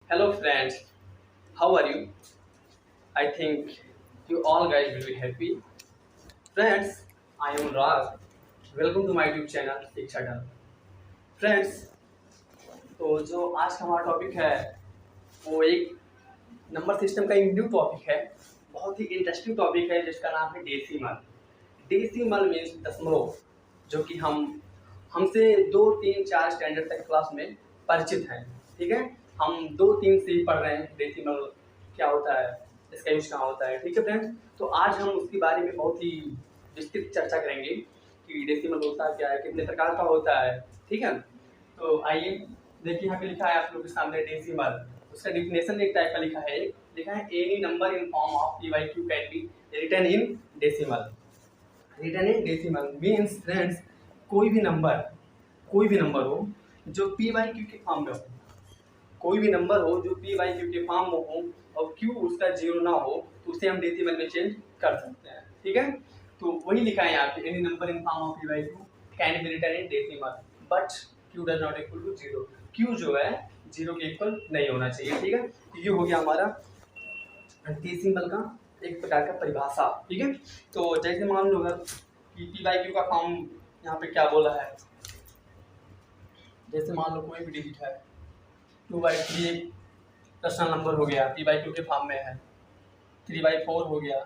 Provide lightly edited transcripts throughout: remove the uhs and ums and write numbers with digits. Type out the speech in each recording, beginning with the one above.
Hello friends, how are you? I think you all guys will be happy. Friends, I am Rag. Welcome to my YouTube channel शिक्षा डल। Friends, तो जो आज का हमारा topic है वो एक नंबर सिस्टम का एक न्यू टॉपिक है। बहुत ही इंटरेस्टिंग टॉपिक है जिसका नाम है डेसिमल। डेसिमल मीन्स दशमलव, जो कि हमसे 2 3 4 स्टैंडर्ड तक क्लास में परिचित हैं। ठीक है, हम 2 3 से ही पढ़ रहे हैं डेसिमल क्या होता है, इसका यूज कहाँ होता है। ठीक है फ्रेंड्स, तो आज हम उसके बारे में बहुत ही विस्तृत चर्चा करेंगे कि डेसिमल होता क्या है, कितने प्रकार का होता है। ठीक है, तो आइए देखिए, यहाँ पे लिखा है आप लोग के सामने डेसिमल। उसका डिफिनेशन एक टाइप का लिखा है any number in form of P Y Q can be written in decimal. Written in decimal means friends, कोई भी नंबर हो जो पी वाई क्यू के फॉर्म में हो, कोई भी नंबर हो जो पी वाई क्यू के फॉर्म में हो और क्यू उसका जीरो ना हो, तो उसे हम डेसिमल में चेंज कर सकते हैं। ठीक है, तो वही लिखा है यहाँ पे, any number in form of P Y Q can be written in decimal but Q does not equal to zero. Q जो है जीरो के इक्वल नहीं होना चाहिए। ठीक है, तो ये हो गया हमारा डेसिमल का एक प्रकार का परिभाषा। ठीक है, तो जैसे मान लो अगर कि पी बाई क्यू का फॉर्म यहाँ पे क्या बोला है, जैसे मान लो कोई भी डिजिट है 2/3 एक रैशनल नंबर हो गया, पी बाई क्यू के फॉर्म में है, 3/4 हो गया,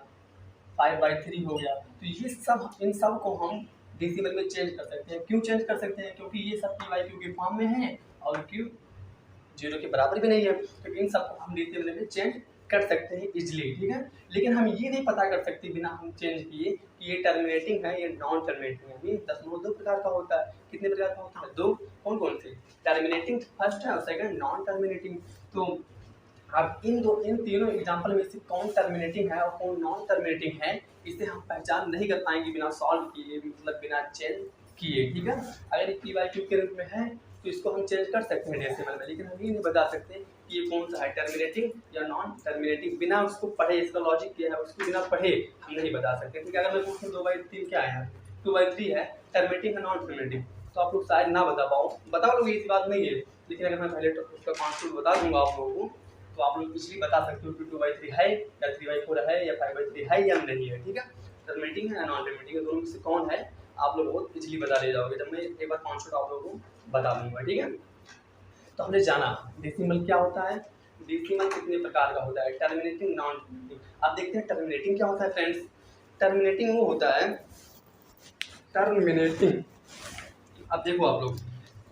5/3 हो गया। तो ये सब, इन सब को हम डेसिमल में चेंज कर सकते हैं। क्यों चेंज कर सकते हैं? क्योंकि ये सब पी बाई क्यू के फॉर्म में है और क्यू जीरो के बराबर भी नहीं है, तो इन सबको हम डेसिमल में चेंज कर सकते हैं इजिली। ठीक है, लेकिन हम ये नहीं पता कर सकते बिना हम चेंज किए कि ये टर्मिनेटिंग है या नॉन टर्मिनेटिंग है। ये दशमलव 2 प्रकार का होता है। कितने प्रकार का होता है? 2। कौन कौन से? टर्मिनेटिंग फर्स्ट है और सेकंड नॉन टर्मिनेटिंग। तो अब इन तीनों एग्जाम्पल में से कौन टर्मिनेटिंग है और कौन नॉन टर्मिनेटिंग है, इसे हम पहचान नहीं कर पाएंगे बिना सॉल्व किए, मतलब बिना चेंज किए। ठीक है, अगर ये पी वाई क्यू के रूप में है तो इसको हम चेंज कर सकते हैं डेसिमल में, लेकिन हम ये नहीं बता सकते कि ये कौन सा है, टर्मिनेटिंग या नॉन टर्मिनेटिंग। बिना उसको पढ़े, इसका लॉजिक क्या है उसको बिना पढ़े हम नहीं बता सकते। ठीक है, अगर मैं पूछूँ 2/3 क्या है, 2/3 है, टर्मिनेटिंग है नॉन टर्मिनेटिंग, तो आप लोग शायद ना बता लोगे, इस बात नहीं है। लेकिन अगर मैं पहले तो उसका कॉन्सेप्ट बता दूंगा आप लोगों को, तो आप लोग इजीली बता सकते हो कि 2/3 है या 3/4 है या 5/3 है या नहीं है। ठीक है, टर्मिनेटिंग है या नॉन टर्मिनेटिंग है, दोनों में से कौन है आप लोग बहुत इजीली बता ले जाओगे जब मैं एक बार कॉन्सेप्ट आप लोगों को बता दूंगा। ठीक है, तो हमने जाना डेसिमल क्या होता है, डेसिमल कितने प्रकार का होता है, टर्मिनेटिंग नॉन टर्मिनेटिंग। अब देखते हैं टर्मिनेटिंग क्या होता है फ्रेंड्स। टर्मिनेटिंग वो होता है, टर्मिनेटिंग, अब देखो आप लोग,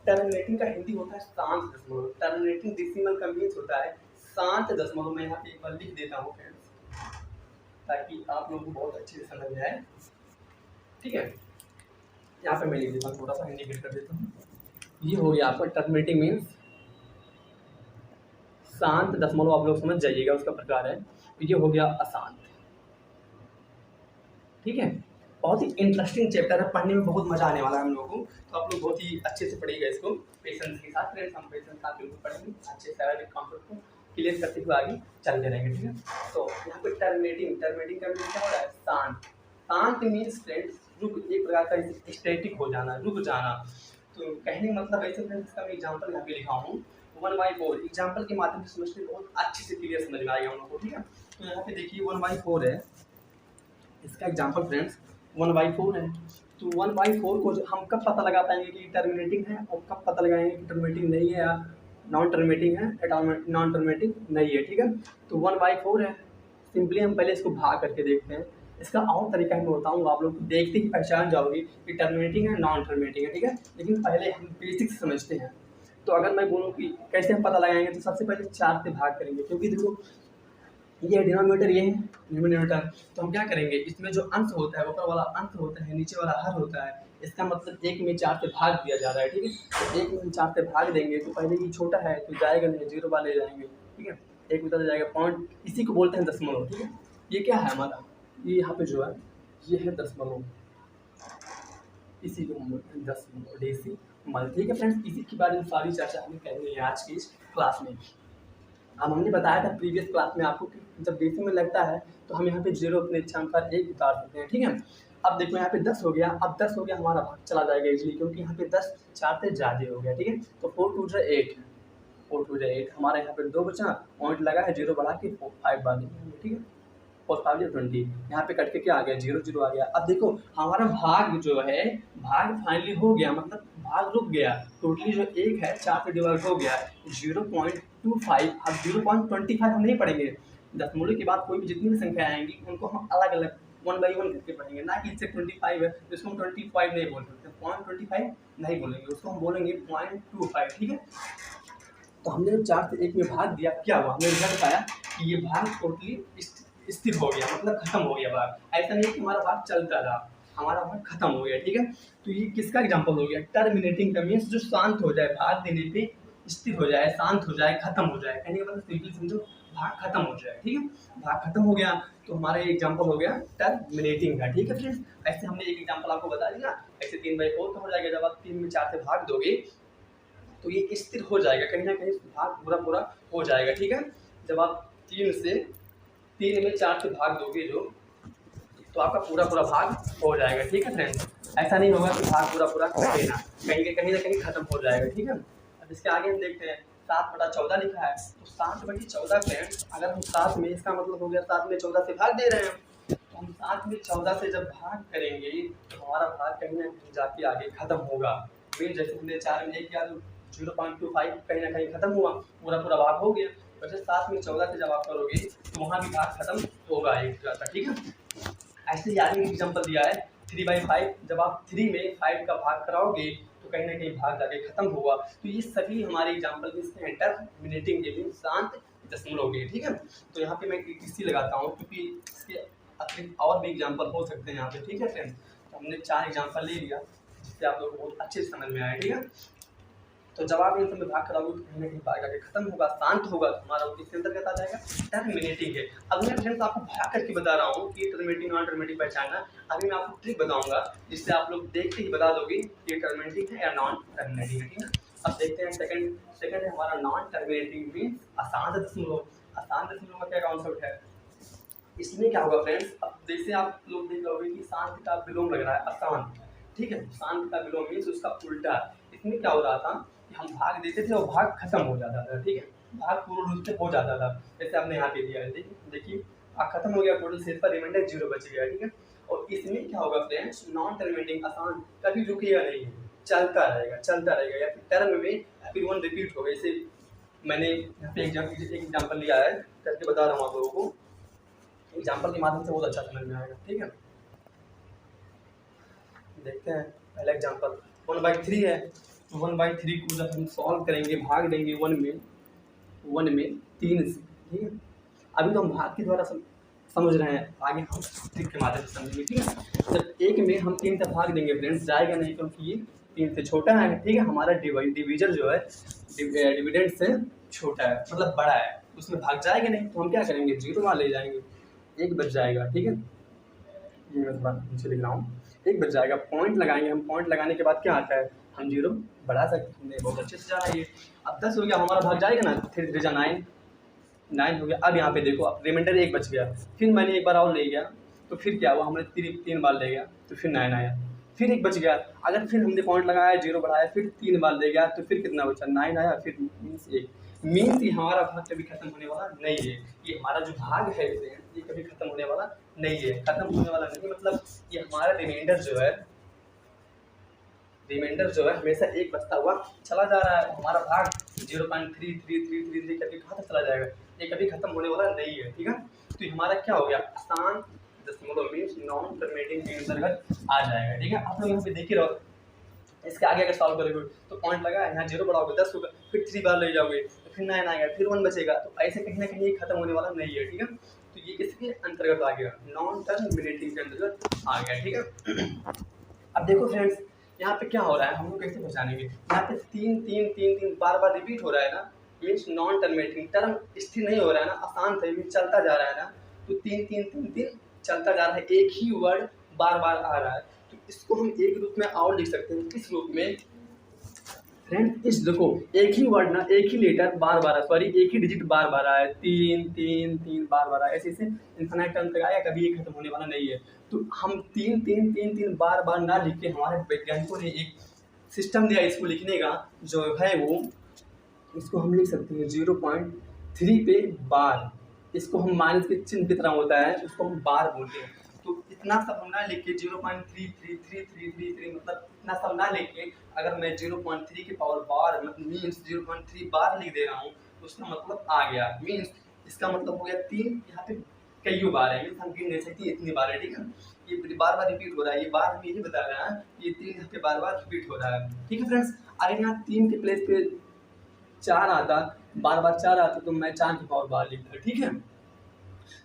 टर्मिनेटिंग का हिंदी होता है शांत दशमलव। टर्मिनेटिंग डेसिमल का मीन्स होता है शांत दशमलव। मैं यहाँ पे एक बार लिख देता हूँ फ्रेंड्स, ताकि आप लोगों को बहुत अच्छे से समझ में आए। ठीक है, यहाँ पे मैं लिख देता हूँ, थोड़ा सा इंडिकेट कर देता हूँ। ये हो गया आपका टर्मिनेटिंग मीन्स शांत दशमलव, आप लोग समझ जाइएगा उसका प्रकार है। ये हो गया अशांत। ठीक है, बहुत ही इंटरेस्टिंग चैप्टर है, पढ़ने में बहुत मजा आने वाला है हम लोगों को। तो आप लोग बहुत ही अच्छे से पढ़िएगा इसको पेशेंस के साथ। फ्रेंड्स, हम पेशेंस के साथ बिल्कुल पढ़ेंगे, अच्छे से सारे कॉन्सेप्ट को क्लियर करते हुए आगे चलते रहेंगे। ठीक है, तो यहाँ पे टर्मिनेटिंग का मीन्स क्या हो रहा है? शांत। शांत मीन्स फ्रेंड्स रुक, एक प्रकार का स्टैटिक हो जाना, रुक जाना। तो कहने का मतलब ऐसे फ्रेंड्स, इसका मैं एग्जाम्पल यहाँ पे लिखा हूँ 1/4। एग्जाम्पल के माध्यम से समझते बहुत अच्छे से क्लियर समझ में आएगा हम लोग को। ठीक है, तो यहाँ पे देखिए 1/4 है इसका एग्जाम्पल फ्रेंड्स, 1/4 है। तो 1/4 को हम कब पता लगा पाएंगे कि टर्मिनेटिंग है और कब पता लगाएंगे कि टर्मिनेटिंग नहीं है या नॉन टर्मिनेटिंग है या नॉन टर्मिनेटिंग नहीं है। ठीक है, तो 1/4 है, सिंपली हम पहले इसको भाग करके देखते हैं। इसका और तरीका मैं बताऊंगा, आप लोग देखते ही पहचान जाओगे कि टर्मिनेटिंग है नॉन टर्मिनेटिंग है। ठीक है, लेकिन पहले हम बेसिक्स समझते हैं। तो अगर मैं बोलूँ कि कैसे हम पता लगाएंगे, तो सबसे पहले 4 से भाग करेंगे, क्योंकि देखो ये डिनोमिनेटर, ये है न्यूमरेटर। तो हम क्या करेंगे, इसमें जो अंश होता है, ऊपर वाला अंश होता है, नीचे वाला हर होता है, इसका मतलब 1 में 4 से भाग दिया जा रहा है। ठीक है, तो 1 में 4 से भाग देंगे तो पहले ये छोटा है तो जाएगा नहीं, 0 वाले जाएंगे। ठीक है, 1 उधर जाएगा, पॉइंट, इसी को बोलते हैं दशमलव। ठीक है, ये क्या है हमारा, ये यहाँ पे जो है ये है दशमलव, इसी को हम बोलते हैं दशमलव, डेसिमल। ठीक है फ्रेंड्स, इसी के बारे में सारी चर्चा हमें करेंगे आज की इस क्लास में। अब हमने बताया था प्रीवियस क्लास में आपको कि जब डेसिमल लगता है तो हम यहाँ पे 0 अपने इच्छानुसार 1 उतार सकते हैं। ठीक है, अब देखो यहाँ पे 10 हो गया, अब 10 हो गया हमारा भाग चला जाएगा इजीली, क्योंकि यहाँ पे 10 4 से ज़्यादा हो गया। ठीक है, तो 4 2 8, 4 टू 8, हमारा यहाँ पे 2 बचा, पॉइंट लगा है, 0 बढ़ा के 5 बार देंगे, ठीक है। 4 5 20, यहाँ पे कट के क्या आ गया, 0 0 आ गया। अब देखो हमारा भाग जो है, भाग फाइनली हो गया, मतलब भाग रुक गया, टोटली जो 1 है 4 से डिवाइड हो गया 0.25। अब 0.25 हम नहीं पढ़ेंगे, दशमलव के बाद कोई भी जितनी भी संख्या आएंगी उनको हम अलग अलग 1 बाई 1 करके पढ़ेंगे, ना कि इससे 25 है तो इसको हम 25 नहीं बोल सकते, 0.25 नहीं बोलेंगे, उसको हम बोलेंगे 0.25, ठीक है। तो हमने जो 4 से 1 में भाग दिया, क्या हुआ, हमने रिजल्ट पाया कि ये भाग टोटली स्थिर हो गया, मतलब खत्म हो गया भाग। ऐसा नहीं कि हमारा भाग चलता रहा, हमारा भाग खत्म हो गया, ठीक है। तो ये किसका एग्जाम्पल हो गया, टर्मिनेटिंग का मीन्स जो शांत हो जाए, भाग देने पे स्थिर हो जाए, शांत हो जाए, खत्म हो जाए, कहने का मतलब सिंपली समझो भाग खत्म हो जाए, ठीक है। भाग खत्म हो गया तो हमारा ये एग्जाम्पल हो गया टर्मिनेटिंग का, ठीक है फ्रेंड्स। ऐसे हमने एक एग्जाम्पल आपको बता दिया, ऐसे 3/4 का हो जाएगा, जब आप 3 में 4 से भाग दोगे तो ये स्थिर हो जाएगा, कहीं ना कहीं भाग पूरा पूरा हो जाएगा, ठीक है। जब आप 3 में 4 से भाग दोगे जो, तो आपका पूरा पूरा भाग हो जाएगा, ठीक है फ्रेंड्स। ऐसा नहीं होगा कि भाग पूरा पूरा कटे ना, कहीं ना कहीं खत्म हो जाएगा, ठीक है। अब इसके आगे हम देखते हैं 7/14 लिखा है, तो 7/14 फ्रेंड्स, अगर हम 7 में, इसका मतलब हो गया 7 में 14 से भाग दे रहे हैं, तो हम 7 में 14 से जब भाग करेंगे तो हमारा भाग कहीं ना कहीं जाके आगे खत्म होगा। फिर जैसे हमने 4 में 1 किया तो 0.25 कहीं ना कहीं खत्म हुआ, पूरा पूरा भाग हो गया। वैसे 7 में 14 से जब आप करोगे तो वहाँ भी भाग खत्म होगा एक तरह का, ठीक है। ऐसे ही आगे एग्जाम्पल दिया है 3/5, जब आप 3 में 5 का भाग कराओगे तो कहीं ना कहीं भाग जाके खत्म होगा। तो ये सभी हमारे एग्जाम्पल इसके हैं टर्मिनेटिंग के, शांत दशमलव के, ठीक है। तो यहाँ पे मैं किसी लगाता हूँ क्योंकि इसके अतिरिक्त और भी एग्जाम्पल हो सकते हैं यहाँ पे, ठीक है फ्रेंड। तो हमने 4 एग्जाम्पल ले लिया जिससे आप लोग को बहुत अच्छे से समझ में आए, ठीक है। तो जब आप इन सब में भाग कराओगे तो कहीं ना कहीं भाग जाके खत्म होगा, शांत होगा, तो हमारा किसके अंतर्गत आ जाएगा, टर्मिनेटिंग है। अब मैं फ्रेंड्स आपको भाग करके बता रहा हूँ कि टर्मिनेटिंग नॉन टर्मिनेटिंग पहचानना। अभी मैं आपको ट्रिक बताऊंगा जिससे आप लोग देखते ही बता दोगे कि टर्मिनेटिंग है या नॉन टर्मिनेटिंग है, ठीक है। अब देखते हैं सेकंड है हमारा नॉन टर्मिनेटिंग मीन्स अशांत दशमलव। अशांत दशमलव का क्या कॉन्सेप्ट है, इसमें क्या होगा फ्रेंड्स, अब जैसे आप लोग देख लोगे कि शांत का विलोम लग रहा है अशांत, ठीक है। शांत का विलोम मीन्स उसका उल्टा। इसमें क्या हो रहा था कि हम भाग देते थे और भाग खत्म हो जाता था, ठीक है, भाग पूर्ण रूप से हो जाता था। जैसे आपने यहाँ पे दिया है, देखिए भाग खत्म हो गया, टोटल शेष पर रिमाइंडर 0 बच गया, ठीक है। और इसमें क्या होगा फ्रेंड्स, नॉन टर्मिनेटिंग आसान कभी रुकेगा नहीं, चलता रहेगा, या फिर टर्म में फिर 1 रिपीट होगा। जैसे मैंने यहाँ पे एग्जाम्पल लिया है करके बता रहा हूँ आप लोगों को, एग्जाम्पल के माध्यम से बहुत अच्छा समझ में आएगा, ठीक है। देखते हैं पहला एग्जाम्पल 1/3 है, तो 1/3 को जब हम सॉल्व करेंगे, भाग देंगे 1 में 3 से, ठीक है। अभी तो हम भाग के द्वारा समझ रहे हैं, आगे हम ट्रिक के माध्यम से समझेंगे, ठीक है। जब 1 में हम 3 से भाग देंगे फ्रेंड्स, जाएगा नहीं क्योंकि ये 3 से छोटा है, ठीक है। हमारा डिवीजर जो है डिविडेंड से छोटा है, मतलब बड़ा है, उसमें भाग जाएगा नहीं, तो हम क्या करेंगे, 0 वहाँ ले जाएंगे, 1 बच जाएगा, ठीक है। ये मैं थोड़ा नीचे लिख रहा हूँ, 1 बच जाएगा, पॉइंट लगाएंगे हम, पॉइंट लगाने के बाद क्या आता है, हम 0 बढ़ा सकते हैं, बहुत अच्छे से जाना है ये। अब 10 हो गया, हमारा भाग जाएगा ना, 3 3 जा 9 हो गया। अब यहाँ पे देखो, अब रिमाइंडर 1 बच गया, फिर मैंने एक बार और ले गया, तो फिर क्या हुआ, हमने 3 बार ले गया तो फिर 9 आया, फिर 1 बच गया। अगर फिर हमने पॉइंट लगाया, 0 बढ़ाया, फिर 3 बार ले गया, तो फिर कितना बचा, 9 आया, फिर मीन्स 1। मीन्स ये हमारा भाग कभी खत्म होने वाला नहीं है, ये हमारा जो भाग है ये कभी खत्म होने वाला नहीं है, खत्म होने वाला नहीं, मतलब ये हमारा रिमाइंडर जो है हमेशा 1 बचता हुआ चला जा रहा है। हमारा भाग 0.3333 करके कहाँ तक चला जाएगा, ये कभी खत्म होने वाला नहीं है, ठीक है। तो हमारा क्या हो गया, अशांत दशमलव मीन्स नॉन टर्मिनेटिंग के अंतर्गत आ जाएगा, ठीक है। आप लोग यहाँ पे देख ही रहो, इसके आगे अगर सॉल्व करोगे तो पॉइंट लगा, यहाँ 0 बढ़ाओगे 10 होगा, फिर 3 बार ले जाओगे तो फिर 9 आएगा, फिर 1 बचेगा, तो ऐसे कहीं ना कहीं ये खत्म होने वाला नहीं है, ठीक है। तो ये किसके अंतर्गत आ गया, नॉन टर्मिनेटिंग के अंतर्गत आ गया, ठीक है। अब देखो फ्रेंड्स, यहाँ पे क्या हो रहा है, हम लोग कैसे पहचानेंगे, यहाँ पे 3 बार बार रिपीट हो रहा है ना, मीन्स नॉन टर्मिनेटिंग, टर्म स्थिर नहीं हो रहा है ना, अशांत है, मीन्स चलता जा रहा है ना, तो 3 चलता जा रहा है, एक ही वर्ड बार बार आ रहा है। तो इसको हम एक रूप में और लिख सकते हैं, किस रूप में फ्रेंड, इस देखो एक ही वर्ड ना, एक ही लेटर बार बार, सॉरी एक ही डिजिट बार बार आया, 3 बार बार आया, ऐसे इन्फिनाइट टर्म तक आया, कभी ये खत्म होने वाला नहीं है। तो हम 3 बार बार ना लिख के, हमारे वैज्ञानिकों ने एक सिस्टम दिया इसको लिखने का, जो है वो इसको हम लिख सकते हैं 0.3 पे बार। इसको हम माइनस के चिन्ह की तरह होता है, उसको हम बार बोलते हैं। तो इतना सब हम ना लिख के 0.33333 मतलब इतना सब ना लिख के अगर मैं 0.3 के पावर बार मीन्स 0.3 बार लिख दे रहा हूँ तो उसका मतलब आ गया, मीन्स इसका मतलब हो गया 3। यहाँ पे कई बार है, मीन्स हम गिन नहीं सकते इतनी बार है, ठीक है। ये बार बार रिपीट हो रहा है, ये बार हम यही बता रहे हैं ये 3 यहाँ पे बार बार रिपीट हो रहा है, ठीक है फ्रेंड्स। अगर यहाँ 3 के प्लेस पे 4 आता, बार बार 4 आता तो मैं 4 की पावर बार लिखता, ठीक है।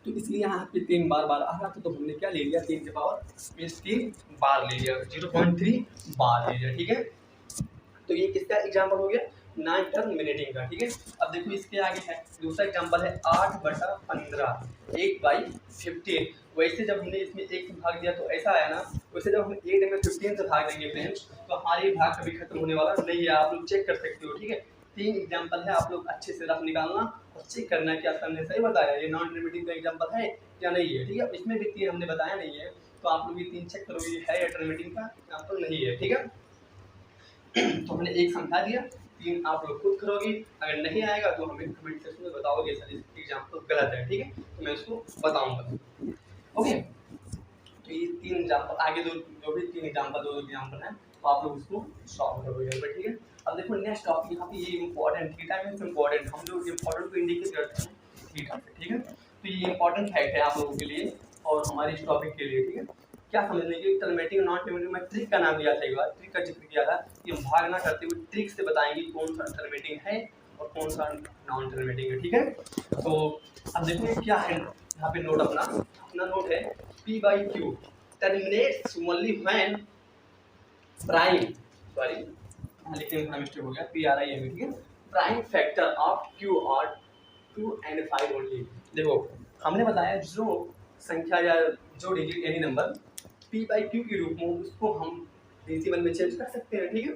तो इसलिए यहाँ पे 3 बार बार आ रहा था तो हमने क्या ले लिया 3 के पावर मीन्स 3 बार ले लिया, 0.3 बार ले लिया, ठीक है। तो ये किसका एग्जाम्पल हो गया, 9 टर्मिनेटिंग का, ठीक है। अब देखो इसके आगे है दूसरा एग्जाम्पल है 8/15 8/15। वैसे जब हमने इसमें 1 से भाग दिया तो ऐसा आया ना, वैसे जब हम 8 में 15 से भाग देंगे फ्रेंड्स तो हमारे भाग कभी खत्म होने वाला नहीं है, आप लोग चेक कर सकते हो, ठीक है। 3 एग्जाम्पल है, आप लोग अच्छे से रफ निकालना और चेक करना क्या हमने सही बताया, ये नॉन टर्मिनेटिंग का एग्जाम्पल है या नहीं है, ठीक है। इसमें भी 3 हमने बताया नहीं है तो आप लोग ये 3 चेक करोगे ये है या टर्मिनेटिंग का एग्जाम्पल नहीं है, ठीक है। तो हमने 1 समझा दिया, 3 आप लोग खुद करोगे, अगर नहीं आएगा तो हमें कमेंट सेक्शन में बताओगे सर इस एग्जाम्पल गलत है, ठीक है, तो मैं उसको बताऊंगा, ओके। तो ये 3 एग्जाम्पल आगे जो भी 3 एग्जाम्पल 2 एग्जाम्पल हैं तो आप लोग उसको सॉल्व करोगे, ठीक है। अब देखो नेक्स्ट टॉपिक यहाँ पे ये इंपॉर्टेंट थीटा मीन्स इंपॉर्टेंट, हम लोग इंपॉर्टेंट को इंडिकेट करते हैं थीटा से, ठीक है। तो ये इंपॉर्टेंट फैक्ट है आप लोगों के लिए और हमारे इस टॉपिक के लिए, ठीक है। क्या समझने की टर्मिनेटिंग नॉन टर्मिनेटिंग में ट्रिक का नाम लिया था, एक बार ट्रिक का जिक्र किया था कि हम भाग ना करते हुए ट्रिक से बताएंगे कौन सा टर्मिनेटिंग है और कौन सा नॉन टर्मिनेटिंग है, ठीक है। तो अब देखो ये क्या है, यहाँ पे नोट अपना नोट है P/Q terminates only when prime लिखने में मिस्टेक हो गया PRIME, ठीक है। प्राइम फैक्टर ऑफ Q और 2 and 5 ओनली। देखो हमने बताया जो संख्या या जो डिजिट एनी नंबर P/Q के रूप में उसको हम डेसिमल में चेंज कर सकते हैं, ठीक है।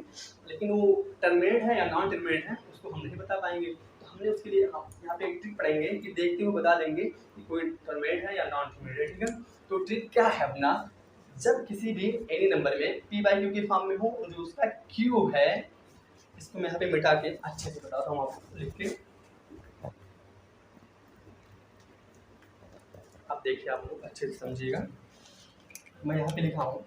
लेकिन वो टर्मिनेट है या नॉन टर्मिनेट है उसको हम नहीं बता पाएंगे, तो हमने उसके लिए यहाँ पे एक ट्रिक पढ़ेंगे कि देखते हुए बता देंगे कि कोई टर्मिनेट है या नॉन टर्मिनेट है, ठीक है। तो ट्रिक क्या है अपना, जब किसी भी एनी नंबर में P/Q के फॉर्म में हो और जो उसका Q है, इसको मैं यहाँ पे मिटा के अच्छे से बताता हूँ आपको लिख के, आप देखिए आप लोग अच्छे से समझिएगा। मैं यहाँ पे लिखा हूँ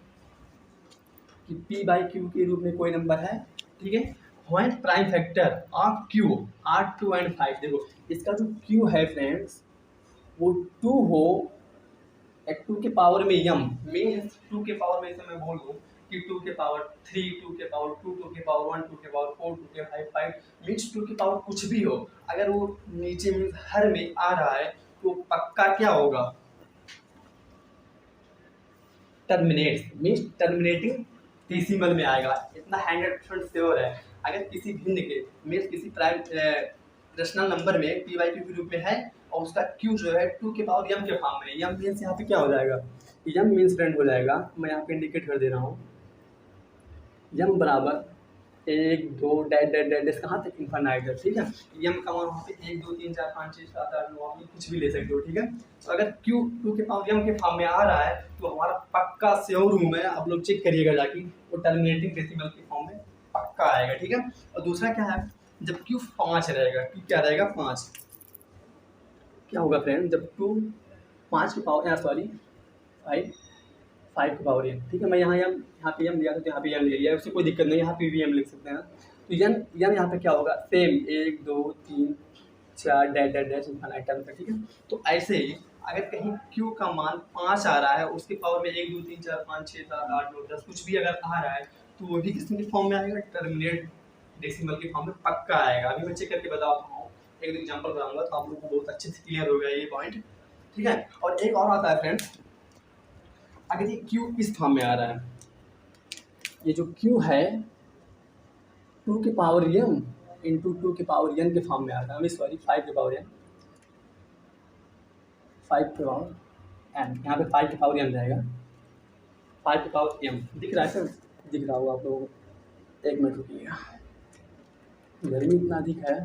कि P/Q के रूप में कोई नंबर है, ठीक है, when prime factor of Q are 2 and 5। देखो इसका जो Q है फ्रेंड्स वो 2 हो, 2 के पावर में m मीन्स 2 के पावर में इसे मैं बोल दूँ कि 2 के पावर 3, 2 के पावर 2, 2 के पावर 1, 2 के पावर 4, 2 के 5 मीन्स 2 के पावर कुछ भी हो, अगर वो नीचे मीन्स हर में आ रहा है तो पक्का क्या होगा, टर्मिनेट मीन्स टर्मिनेटिंग डेसिमल में आएगा, इतना 100% श्योर है। अगर किसी भिन्न के मीन्स किसी प्राइम रेशनल नंबर में P/Q के रूप में है और उसका Q जो है 2 के पावर m के फॉर्म में, m मीन्स यहाँ पे क्या हो जाएगा, m मीन्स फ्रेंड हो जाएगा, मैं यहाँ पे इंडिकेट कर दे रहा हूँ, m बराबर 1 2 डैट डैट डैट डैश कहाँ तक इन्फाइनाइट है, ठीक है। m का मान वहाँ पे 1 2 3 4 5 6 7 8 9 आप कुछ भी ले सकते हो, ठीक है। तो अगर Q 2 के पावर m के फॉर्म में आ रहा है तो हमारा पक्का श्योर हूँ मैं, आप लोग चेक करिएगा जाके, वो टर्मिनेटिंग डेसिमल के फॉर्म में पक्का आएगा, ठीक है। और दूसरा क्या है, जब Q 5 रहेगा, Q क्या रहेगा 5, क्या होगा फ्रेंड, जब 2 5 के पावर 5 के पावर m, ठीक है। मैं यहाँ पे m लिया था तो यहाँ पे m ले लिया, उससे कोई दिक्कत नहीं, यहाँ पे भी m लिख सकते हैं। तो n यहाँ पे क्या होगा same 1 2 3 4 dash dash dash infinite तक, ठीक है। तो ऐसे ही अगर कहीं Q का मान 5 आ रहा है उसके पावर में 1 2 3 4 5 6 7 8 9 10 कुछ भी अगर आ रहा है तो वो भी किसके फॉर्म में आएगा, टर्मिनेट डेसिमल के फॉर्म में पक्का आएगा। अभी मैं चेक करके बताता हूँ, एक एग्जाम्पल बताऊंगा तो आप लोगों को बहुत अच्छे से क्लियर होगा ये पॉइंट, ठीक है। और एक और आता है फ्रेंड्स, अगर ये Q इस फॉर्म में आ रहा है, ये जो Q है 2 के पावर m इंटू 2 के पावर n के फॉर्म में आ रहा है, सॉरी 5 के पावर n 5 के पावर n, यहाँ पे 5 के पावर n रहेगा, 5 के पावर m दिख रहा है सर, दिख रहा होगा आप लोगों को, 1 मिनट रुकिएगा, गर्मी इतना अधिक है।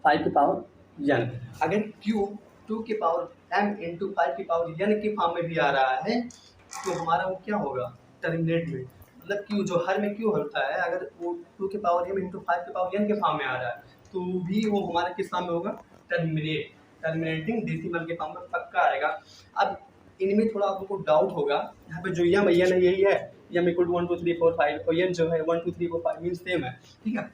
5 के पावर n, अगर Q 2 के पावर m इंटू 5 के पावर n के फॉर्म में भी आ रहा है तो हमारा वो क्या होगा, टर्मिनेट में मतलब क्यू जो हर में क्यू होता है, अगर वो 2 के पावर m इंटू 5 के पावर n के फॉर्म में आ रहा है तो भी वो हमारा किस फॉर्म में होगा, टर्मिनेटिंग डेसिमल के फॉर्म में पक्का आएगा। अब इनमें थोड़ा आप लोगों को डाउट होगा, यहाँ पे जो m है यही है, m इक्वल टू 1 2 3 4 5 और n जो है 1 2 3 4 5 मीन सेम है, ठीक है,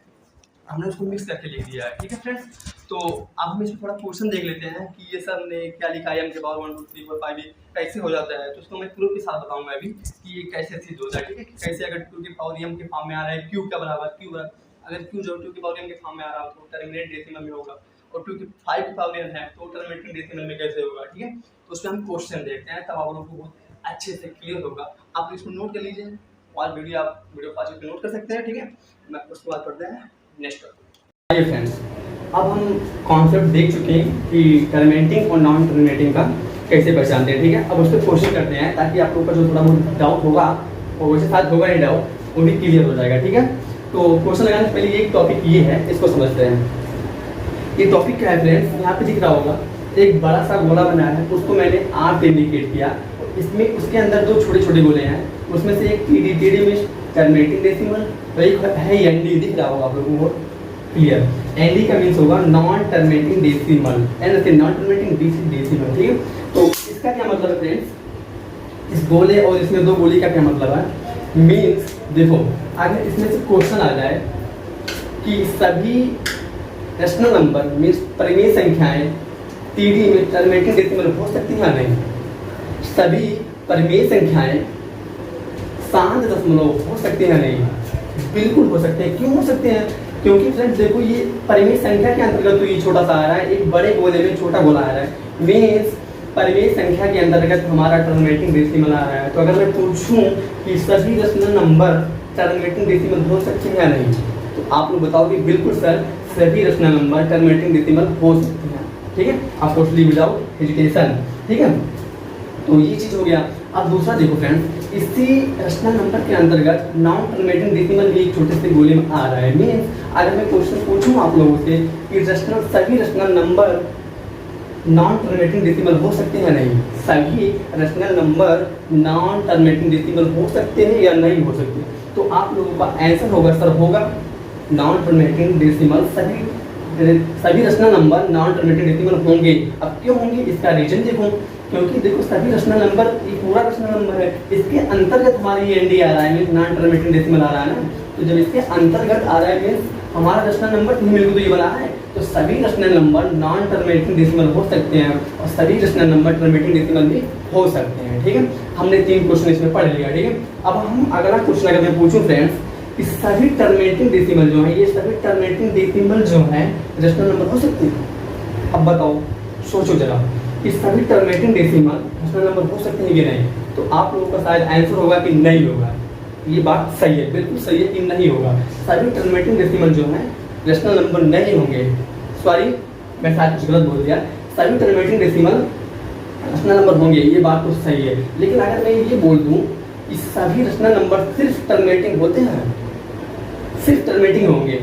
हमने उसको मिक्स करके लिख दिया है, ठीक है फ्रेंड्स। तो अब हम इसमें थोड़ा क्वेश्चन देख लेते हैं कि ये सर ने क्या लिखा है, m के पावर 1 2 3 4 5 कैसे हो जाता है, तो उसको मैं प्रूफ के साथ बताऊंगा अभी कि ये कैसे चीज़ होता है, ठीक है, कैसे अगर 2 के पावर m के फॉर्म में आ रहा है, q का बराबर q बराबर, अगर q जो 2 के पावर m के फॉर्म में आ रहा हो तो टर्मिनेट डेसिमल में होगा, और 2 के 5 के पावर n है तो टर्मिनेटिंग डेसिमल में कैसे होगा, ठीक है। तो उसमें हम क्वेश्चन देखते हैं, तब आप लोगों को बहुत अच्छे से क्लियर होगा। आप इसको नोट कर लीजिए और आप वीडियो पास करके नोट कर सकते हैं, ठीक है। मैं उसके बाद पढ़ते हैं नेक्स्ट टॉपिक। हाय फ्रेंड्स, अब हम कॉन्सेप्ट देख चुके हैं कि टर्मिनेटिंग और नॉन टर्मिनेटिंग का कैसे पहचानते हैं, ठीक है। अब उस पर क्वेश्चन करते हैं ताकि आप लोगों का जो थोड़ा बहुत डाउट होगा और वैसे साथ होगा नहीं डाउट वो भी क्लियर हो जाएगा, ठीक है। तो क्वेश्चन लगाने से पहले एक टॉपिक ये है, इसको समझते हैं। ये टॉपिक क्या है फ्रेंड्स, यहाँ पे दिख रहा होगा एक बड़ा सा गोला बना है, उसको मैंने आर से इंडिकेट किया, इसमें उसके अंदर 2 छोटे छोटे गोले हैं, उसमें से एक टीडी में टर्मिनेटिंग डेसिमल और एक है एनडी, दिख रहा होगा आप लोगों को क्लियर। एनडी का मीन्स होगा non terminating decimal, an non terminating decimal, ठीक है। तो इसका क्या मतलब है फ्रेंड्स, इस गोले और इसमें 2 गोले का क्या मतलब है, मीन्स देखो अगर इसमें से क्वेश्चन आ जाए कि सभी रेशनल नंबर मीन्स परिमेय संख्याएं टीडी में टर्मिनेटिंग डेसिमल हो सकती हैं या नहीं, सभी परिमेय संख्याएं 7 दशमलव हो सकते हैं नहीं, बिल्कुल हो सकते हैं। क्यों हो सकते हैं, क्योंकि फ्रेंड्स देखो ये परिमेय संख्या के अंतर्गत तो ये छोटा सा आ रहा है, एक बड़े गोले में छोटा गोला आ रहा है, मीन्स परिमेय संख्या के अंतर्गत हमारा टर्मिनेटिंग डेसिमल आ रहा है। तो अगर मैं पूछूं कि सभी रेशनल नंबर टर्मिनेटिंग डेसिमल हो सकते हैं या नहीं, तो आप लोग बताओगे बिल्कुल सर सभी रेशनल नंबर टर्मिनेटिंग डेसिमल हो सकते हैं, ठीक है, आप टोटली विदाउट हेजिटेशन, ठीक है। तो ये चीज़ हो गया। अब दूसरा देखो फ्रेंड्स, इसी रेशनल नंबर के अंतर्गत नॉन टर्मिनेटिंग डेसिमल भी एक छोटे से गोले में आ रहा है, मीन्स अगर मैं क्वेश्चन पूछूं आप लोगों से कि सभी rational number non terminating decimal हो सकते हैं या नहीं, सभी rational number non terminating decimal हो सकते हैं या नहीं हो सकते, तो आप लोगों का आंसर होगा सर होगा नॉन टर्मिनेटिंग डेसिमल, सभी rational number non terminating decimal होंगे। अब क्यों होंगे, इसका रीजन देखो, क्योंकि देखो सभी रेशनल नंबर ये पूरा रेशनल नंबर है, इसके अंतर्गत हमारी ये एनडी आ रहा है, मीन्स नॉन टर्मिनेटिंग डेसिमल आ रहा है ना, तो जब इसके अंतर्गत आ रहा है मीन्स हमारा रेशनल नंबर मिलकर तो ये बना है, तो सभी rational number non terminating decimal हो सकते हैं और सभी रेशनल नंबर टर्मिनेटिंग डेसिमल भी हो सकते हैं, ठीक है। हमने 3 क्वेश्चन इसमें पढ़ लिया, ठीक है। अब हम अगला क्वेश्चन अगर मैं पूछूं फ्रेंड्स कि सभी टर्मिनेटिंग डेसिमल जो है, ये सभी टर्मिनेटिंग डेसिमल जो है रेशनल नंबर हो सकते हैं, अब बताओ सोचो जरा कि सभी टर्मिनेटिंग डेसिमल रेशनल नंबर हो सकते हैं कि नहीं, तो आप लोगों का शायद आंसर होगा कि नहीं होगा। ये बात सही है, बिल्कुल सही है कि नहीं होगा, सभी टर्मिनेटिंग डेसिमल जो है रेशनल नंबर नहीं होंगे, सॉरी मैं शायद कुछ गलत बोल दिया, सभी टर्मिनेटिंग डेसिमल रेशनल नंबर होंगे, ये बात तो सही है। लेकिन अगर मैं ये बोल दूं कि सभी रेशनल नंबर सिर्फ टर्मिनेटिंग होते हैं, सिर्फ टर्मिनेटिंग होंगे,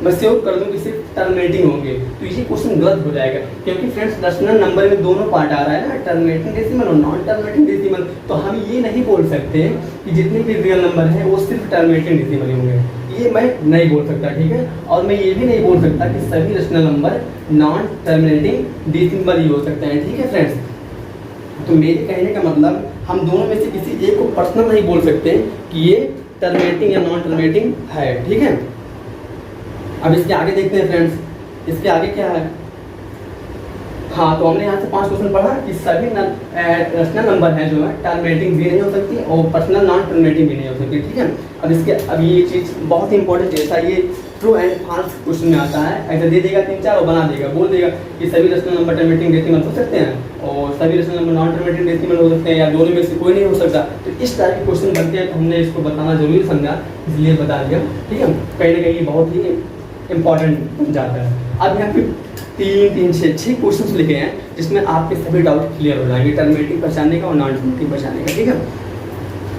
मैं श्योर कर दूं कि सिर्फ टर्मिनेटिंग होंगे, तो ये क्वेश्चन गलत हो जाएगा, क्योंकि फ्रेंड्स रेशनल नंबर में दोनों पार्ट आ रहा है ना, टर्मिनेटिंग डेसिमल और नॉन टर्मिनेटिंग डेसिमल, तो हम ये नहीं बोल सकते कि जितने भी रियल नंबर हैं वो सिर्फ टर्मिनेटिंग डेसिमल होंगे, ये मैं नहीं बोल सकता, ठीक है। और मैं ये भी नहीं बोल सकता कि सभी rational number non terminating decimal ही हो सकते हैं, ठीक है फ्रेंड्स। तो मेरे कहने का मतलब हम दोनों में से किसी एक को पर्सनल नहीं बोल सकते कि ये टर्मिनेटिंग या नॉन टर्मिनेटिंग है, ठीक है। अब इसके आगे देखते हैं फ्रेंड्स, इसके आगे क्या है, हाँ तो हमने यहाँ से 5 क्वेश्चन पढ़ा कि सभी रेशनल नंबर हैं जो है टर्मिनेटिंग भी नहीं हो सकती और पर्सनल नॉन टर्मिनेटिंग भी नहीं हो सकती, ठीक है। अब ये चीज़ बहुत ही इंपॉर्टेंट है, ऐसा ये ट्रू एंड फॉल्स क्वेश्चन में आता है, ऐसा दे देगा 3-4 और बना देगा, बोल देगा कि सभी रेशनल नंबर टर्मिनेटिंग डेसिमल हो सकते हैं और सभी rational number non terminating decimal हो सकते हैं या दोनों में से कोई नहीं हो सकता। तो इस तरह के क्वेश्चन बनते हैं, तो हमने इसको बताना जरूरी समझा, इसलिए बता दिया, ठीक है। कहीं ना कहीं बहुत ही इंपॉर्टेंट बन जाता है। अब यहाँ पे 6 क्वेश्चंस लिखे हैं जिसमें आपके सभी डाउट क्लियर हो जाएंगे, टर्मिनेटिंग पहचानने का और नॉन टर्मिनेटिंग पहचानने का, ठीक है।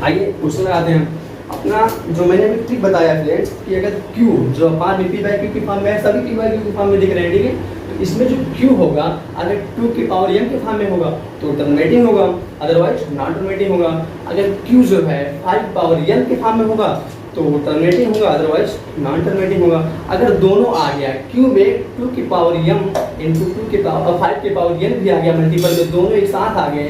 आइए क्वेश्चन लगाते हैं। अपना जो मैंने अभी ट्रिक बताया फ्रेंड्स कि अगर Q जो अपार में P बाई क्यू के फॉर्म में है, सभी P बाई क्यू के फॉर्म में दिख रहे हैं, ठीक है। तो इसमें जो Q होगा अगर 2 की पावर m के फॉर्म में होगा तो टर्मिनेटिंग होगा, अदरवाइज नॉन टर्मिनेटिंग होगा। अगर Q जो है 5 पावर n के फॉर्म में होगा तो वो टर्मिनेटिंग होगा, अदरवाइज नॉन टर्मिनेटिंग होगा। अगर दोनों आ गया Q में 2 की पावर m इंटू 2 की पावर 5 की पावर n भी आ गया मल्टीपल में, दोनों एक साथ आ गए,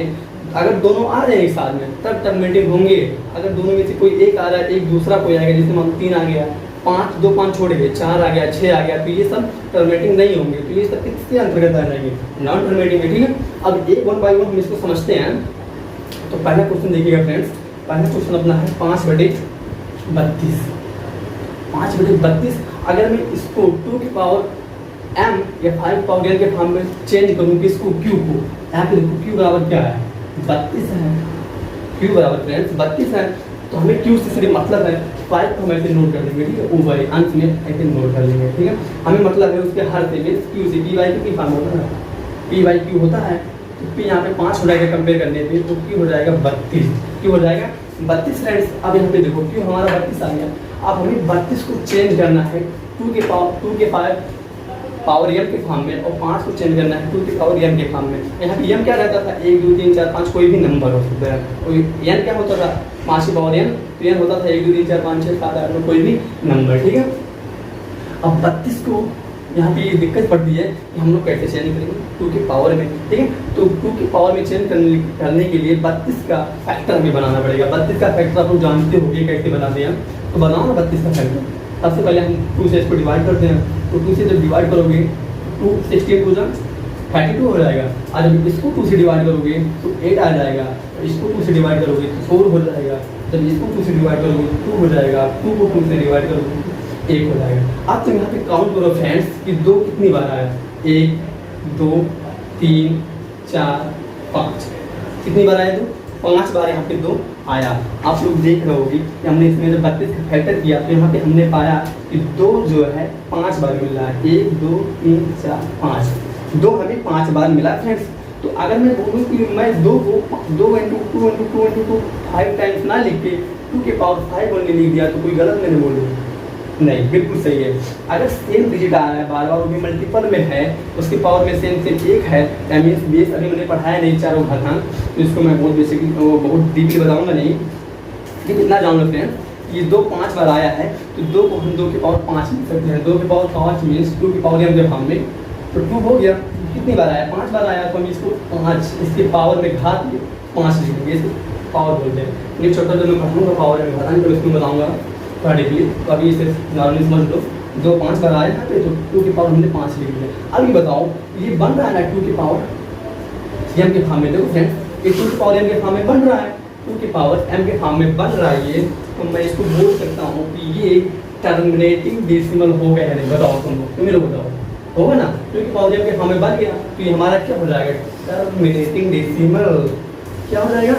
अगर दोनों आ जाए एक साथ में तब टर्मिनेटिंग होंगे। अगर दोनों में से कोई एक आ रहा है, एक दूसरा कोई आएगा, जैसे मान 3 आ गया, 5 2 5 छोड़ गए, 4 आ गया, 6 आ गया, तो ये सब टर्मिनेटिंग नहीं होंगे, तो ये सब किसके अंतर्गत आ जाएंगे, नॉन टर्मिनेटिंग है, ठीक है। अब एक 1 बाई 1 हम इसको समझते हैं। तो पहला क्वेश्चन देखिएगा फ्रेंड्स, पहला क्वेश्चन अपना है 5/32। 5/32 अगर मैं इसको 2 की पावर m या 5 पावर n के फॉर्म में चेंज करूँ किसको, Q को, यहाँ पे देखो Q बराबर क्या है, 32 है। Q बराबर फ्रेंड्स 32 है, तो हमें Q से सिर्फ मतलब है 5 को हम ऐसे नोट कर देंगे, ठीक है, ऊपर अंत में ऐसे नोट कर लेंगे, ठीक है। हमें मतलब है उसके हर से मीन्स Q से P बाई क्यू की फॉर्म होता है, P बाई क्यू होता है, तो P यहाँ पे 5 हो जाएगा कंपेयर करने पे, तो Q हो जाएगा 32, Q हो जाएगा 32 फ्रेंड्स। अब यहाँ पे देखो Q हमारा 32 आ गया, अब हमें 32 को चेंज करना है 2 के पावर m के फॉर्म में, और 5 को चेंज करना है 2 की पावर m के फॉर्म में। यहाँ पे m क्या रहता था, 1 2 3 4 5 कोई भी नंबर हो सकता है, और n क्या होता था 5 की पावर n, तो n होता था 1 2 3 4 5 6 7 8 कोई भी नंबर, ठीक है। अब 32 को यहाँ पे ये दिक्कत पड़ती है कि हम लोग कैसे चेंज करेंगे 2 की पावर में, ठीक है। तो 2 की पावर में चेंज करने के लिए 32 का फैक्टर हमें बनाना पड़ेगा। 32 का फैक्टर आप लोग जानते होंगे कैसे बनाते हैं, तो बनाओ ना 32 का फैक्टर। सबसे पहले हम 2 से इसको डिवाइड करते हैं, तो 2 से जब डिवाइड करोगे 2 16 2 32 हो जाएगा, और जब इसको 2 से डिवाइड करोगे तो 8 आ जाएगा, इसको 2 से डिवाइड करोगे तो 4 हो जाएगा, जब इसको 2 से डिवाइड करोगे तो 2 हो जाएगा, 2 को 2 से डिवाइड करोगे तो 1 हो जाएगा। अब तुम यहाँ पे काउंट करो फ्रेंड्स कि 2 कितनी बार आया, 1 2 3 4 5, कितनी बार आया 2, 5 बार यहाँ पे 2 आया। आप लोग देख रहे होगी कि हमने इसमें जब 32 का फैक्टर किया तो यहाँ पे हमने पाया कि 2 जो है 5 बार मिल रहा है, 1 2 3 4 5, 2 हमें 5 बार मिला फ्रेंड्स। तो अगर मैं बोलूँ कि मैं 2 को 2 इंटू 2 इंटू 2 इंटू 2 5 टाइम्स ना लिख के 2 के पावर 5 ओनली लिख दिया तो कोई गलत मैंने बोलूँ, नहीं बिल्कुल सही है। अगर सेम डिजिट आ रहा है बार बार, वो भी मल्टीपल में है, उसके पावर में सेम 1 है, दैट मीन्स बेस अभी मैंने पढ़ाया नहीं चारों घातांक, तो इसको मैं बहुत बेसिकली बहुत डीपली बताऊंगा नहीं, लेकिन इतना जान लो फ्रेंड, ये 2 5 बार आया है, तो 2 को हम 2 के पावर 5 लिख सकते हैं। 2 के पावर 5 मीन्स 2 की पावर m के फॉर्म में, तो 2 हो गया। कितनी बार आया, 5 बार आया, तो हम इसको 5 इसके पावर में घात 5 लिख देंगे, इसको पावर बोलते हैं। नेक्स्ट चैप्टर जो मैं पढ़ूंगा पावर में घातांक, तो इसमें बताऊँगा थोड़ा, तो अभी इसे नॉर्मली समझ लो। 2 5 बार आया है तो 2 की पावर हमने 5 लिख दिया। अभी बताओ ये बन रहा है ना 2 की पावर m के फॉर्म में, देखो फ्रेंड्स ये 2 की पावर m के फॉर्म में बन रहा है, 2 की पावर m के फॉर्म में बन रहा है ये, तो मैं इसको बोल सकता हूँ कि ये टर्मिनेटिंग डेसिमल हो गया है, नहीं बताओ तुम लोग बताओ, होगा ना, 2 की पावर m के फॉर्म में बन गया, तो ये हमारा क्या हो जाएगा, टर्मिनेटिंग डेसिमल। क्या हो जाएगा,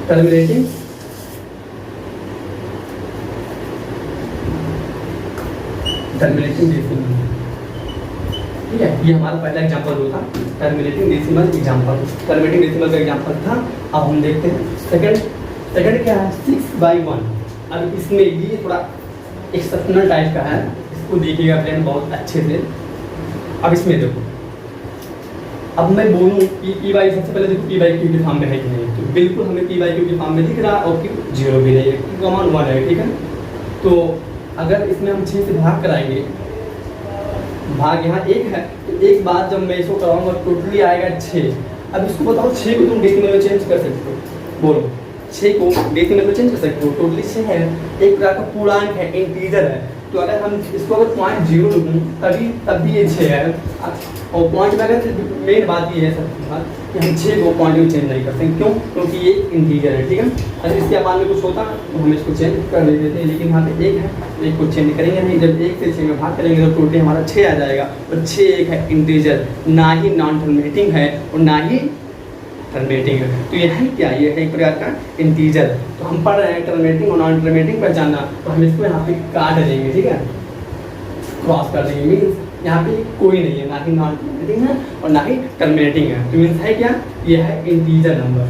टर्मिनेटिंग डेसिमल, ठीक है। ये हमारा पहला एग्जांपल होता terminating decimal example, terminating decimal का एग्जांपल था। अब हम देखते हैं सेकंड क्या है, 6/1। अब इसमें ये थोड़ा एक्सेप्शनल टाइप का है, इसको देखिएगा फ्रेंड बहुत अच्छे से। अब इसमें देखो, अब मैं बोलूँ कि पी बाई, सबसे पहले देखो पी बाई क्यू के फॉर्म में है कि नहीं, तो बिल्कुल हमें पी बाई क्यू के फॉर्म में दिख रहा है, और क्यू 0 भी नहीं है, क्यू कॉमन 1 है, ठीक है। तो अगर इसमें हम 6 से भाग कराएंगे, भाग यहाँ 1 है, तो एक बार जब मैं इसको कराऊंगा टोटली आएगा 6। अब इसको बताओ 6 को तुम डेसिमल में चेंज कर सकते हो, बोलो 6 को डेसिमल में चेंज कर सकते हो, टोटली 6 है, एक प्रकार का पूर्णांक है, इंटीजर है, तो अगर हम इसको अगर 0.0 लूँ तब भी ये 6 है। और पॉइंट में अगर मेन बात ये है सब कि हम 6 को पॉइंट में चेंज नहीं करते, क्यों, क्योंकि ये इंटीजर है, ठीक है। अगर इसके अपान में कुछ होता तो हम इसको चेंज कर देते थे, लेकिन यहाँ पे 1 है, 1 को चेंज करेंगे नहीं, जब 1 से 6 में भाग करेंगे तो टोटली हमारा 6 आ जाएगा, और 6 एक है इंटीजर, ना ही नॉन टर्मिनेटिंग है और ना ही टर्मिनेटिंग है, तो यह है क्या, ये है एक प्रकार का इंटीजर। तो हम पढ़ रहे हैं टर्मिनेटिंग और नॉन टर्मिनेटिंग पहचानना, तो हम इसको यहाँ पे काट देंगे, ठीक है, क्रॉस कर देंगे, मीन्स यहाँ पे कोई नहीं है, ना ही नॉन टर्मिनेटिंग है और ना ही टर्मिनेटिंग है, तो मीन्स है क्या, ये है इंटीजर नंबर,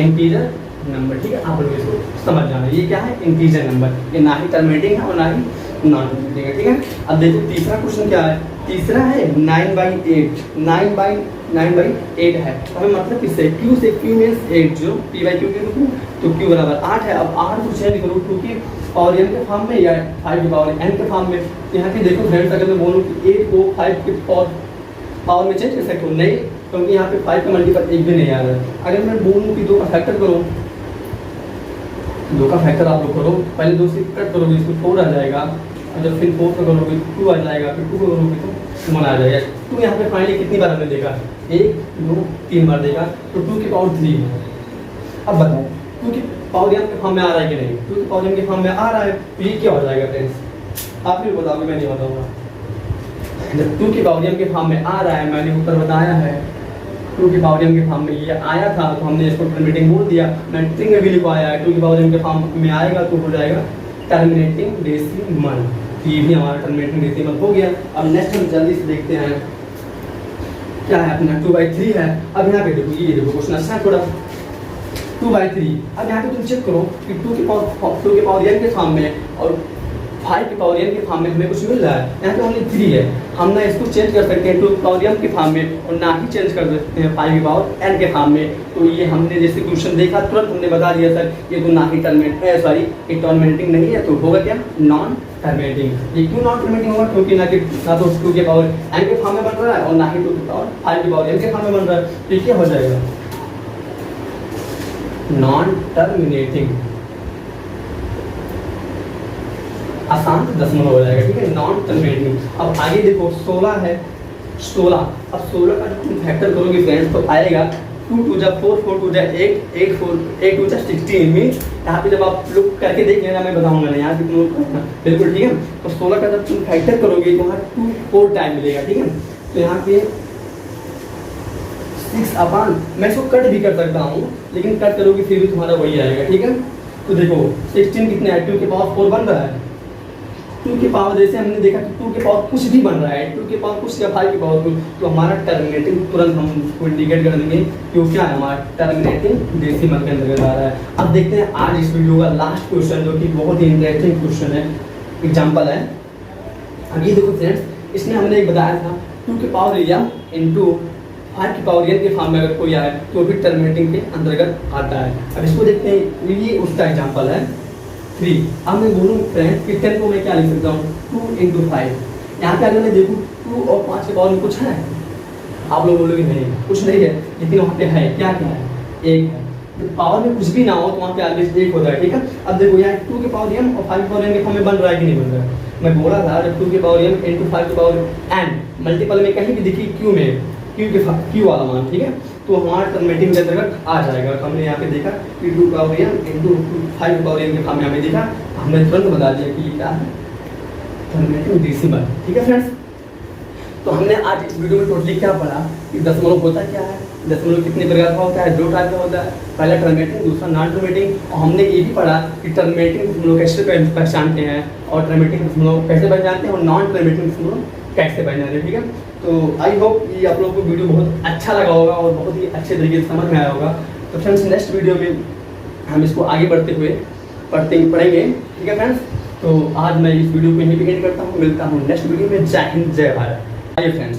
इंटीजर नंबर, ठीक है। आप लोग इसको समझ जाना, ये क्या है, इंटीजर नंबर, ये ना ही टर्मिनेटिंग है और ना ही नॉन टर्मिनेटिंग है, ठीक है। अब देखो तीसरा क्वेश्चन क्या है, तीसरा है 9/8, 9/8 है। हमें मतलब किससे, क्यू से, क्यू मीन्स 8 जो p/q के रूप में, तो q बराबर 8 है। अब 8 को चेंज करो 2 की पावर n के फॉर्म में या 5 की पावर n के फॉर्म में। यहाँ पे देखो फ्रेंड्स, अगर मैं बोलूँ कि 8 को 5 की पावर में चेंज कर सकते हो, नहीं, क्योंकि यहाँ पे 5 का मल्टीपल एक भी नहीं आ रहा है। अगर मैं बोलूँ कि 2 का फैक्टर करो, 2 का फैक्टर आप लोग करो, पहले 2 से कट करोगे इसको 4 आ जाएगा, और जब फिर 4 का करोगे 2 आ जाएगा, फिर 2 का करोगे तो 1 आ जाएगा। 2 यहाँ पे फाइनली कितनी बार हमने देखा, 1 2 3 बार देखा, तो 2 की पावर 3 है। अब बताओ 2 की पावर m के फॉर्म में आ रहा है कि नहीं, 2 की पावर m के फॉर्म में आ रहा है, तो ये क्या हो जाएगा फ्रेंड्स, आप भी बताओगे, मैं नहीं बताऊँगा। जब 2 की पावर m के फॉर्म में आ रहा है, मैंने ऊपर बताया है 2 की पावर m के फॉर्म में ये आया था, तो हमने इसको टर्मिनेटिंग बोल दिया। मैंने स्ट्रिंग में भी लिखवाया है 2 की पावर m के फॉर्म में आएगा तो हो जाएगा टर्मिनेटिंग डेसिमल, ये भी हमारा टर्मिनेटिंग डेसिमल हो गया। अब नेक्स्ट हम जल्दी से देखते हैं क्या है अपना 2/3 है। अब यहाँ पे देखो, ये देखो क्वेश्चन अच्छा है थोड़ा, 2/3। अब यहाँ पे तुम चेक करो कि 2 की पावर n के फॉर्म में और 5 की पावर n के फॉर्म में हमें कुछ मिल रहा है। यहाँ पे ओनली 3 है, हम ना इसको चेंज कर सकते हैं 2 की पावर m के फॉर्म में, और ना ही चेंज कर सकते हैं 5 की पावर n के फॉर्म में। तो ये हमने जैसे क्वेश्चन देखा तुरंत हमने बता दिया सर ये तो ना ही ये टर्मिनेटिंग नहीं है, तो होगा क्या, नॉन टर्मिनेटिंग। ये क्यों नॉन टर्मिनेटिंग होगा, क्योंकि ना तो 2 के पावर n के फॉर्म में बन रहा है और ना ही 2 की पावर 5 की पावर n के फॉर्म में बन रहा है, तो ये क्या हो जाएगा, नॉन टर्मिनेटिंग। आसान दशमलव हो जाएगा, ठीक है, नॉन टर्मिनेटिंग। अब आगे देखो 16 है, 16। अब 16 का तुम फैक्टर करोगे फ्रेंड्स तो आएगा 2 2 जा 4 4 2 जा 8 8 4 8 2 जा 16 मीन्स यहाँ पे जब आप लोग करके देख लेना, मैं बताऊंगा नहीं, यहाँ पे तुम लोग करना बिल्कुल, ठीक है। तो 16 का जब तुम फैक्टर करोगे तो वहाँ 2 4 टाइम मिलेगा, ठीक है। तो यहाँ पे 6/, मैं इसको कट भी कर सकता हूँ, लेकिन कट करोगे फिर भी तुम्हारा वही आएगा, ठीक है। तो देखो 16 कितने है, 2 के पावर 4 बन रहा है, 2 की पावर जैसे हमने देखा कि 2 के पावर कुछ भी बन रहा है, 2 के पावर कुछ या 5 की पावर कुछ, तो हमारा टर्मिनेटिंग तुरंत हम उसको इंडिकेट कर देंगे क्यों, क्या है हमारा टर्मिनेटिंग डेसिमल के अंतर्गत आ रहा है। अब देखते हैं आज इस वीडियो का लास्ट क्वेश्चन, जो कि बहुत ही इंटरेस्टिंग क्वेश्चन है, एग्जाम्पल है। अब ये देखो फ्रेंड्स, इसमें हमने एक बताया था 2 की पावर m इंटू 5 की पावर n के फॉर्म में अगर कोई आए तो भी टर्मिनेटिंग के अंतर्गत आता है। अब इसको देखते हैं, ये उसका एग्जाम्पल है 3। अब मैं बोलूँ फ्रेंड्स कि 10 को मैं क्या लिख सकता हूँ, 2 × 5। यहाँ पे अगर मैं देखूँ 2 और 5 के पावर में कुछ है, आप लोग बोलोगे नहीं कुछ नहीं है, लेकिन वहाँ पे है, क्या क्या है, 1 है। तो पावर में कुछ भी ना हो तो वहाँ पे ऑलवेज 1 होता है, ठीक है। अब देखो यहाँ 2 के पावर m और 5 के पावर n के फॉर्म में बन रहा है कि नहीं बन रहा है। मैं बोला था जब 2 के पावर m इंटू 5 के पावर n मल्टीपल में कहीं भी दिखी क्यू में, क्यू वाला मान, ठीक है, तो हमारा टर्मिनेटिंग के अंतर्गत आ जाएगा। तो हमने यहाँ पे देखा कि 2 power m into 5 power n के फॉर्म में हमें देखा, हमने तुरंत बता दिया कि ये क्या है, टर्मिनेटिंग डेसिमल, ठीक है फ्रेंड्स। तो हमने आज इस वीडियो में टोटली क्या पढ़ा कि दशमलव होता क्या है, दशमलव कितने प्रकार का होता है, 2 टाइप का होता है, पहला टर्मिनेटिंग, दूसरा नॉन टर्मिनेटिंग। और हमने ये भी पढ़ा कि टर्मिनेटिंग दशमलव कैसे पहचानते हैं, और टर्मिनेटिंग दशमलव कैसे पहचानते हैं, और नॉन टर्मिनेटिंग दशमलव कैसे पहचानते हैं, ठीक है। तो आई होप ये आप लोगों को वीडियो बहुत अच्छा लगा होगा और बहुत ही अच्छे तरीके से समझ में आया होगा। तो फ्रेंड्स नेक्स्ट वीडियो में हम इसको आगे बढ़ते हुए पढ़ेंगे, ठीक है फ्रेंड्स। तो आज मैं इस वीडियो को यहीं पे एंड करता हूँ, मिलता हूँ नेक्स्ट वीडियो में। जय हिंद, जय भारत। आइए फ्रेंड्स।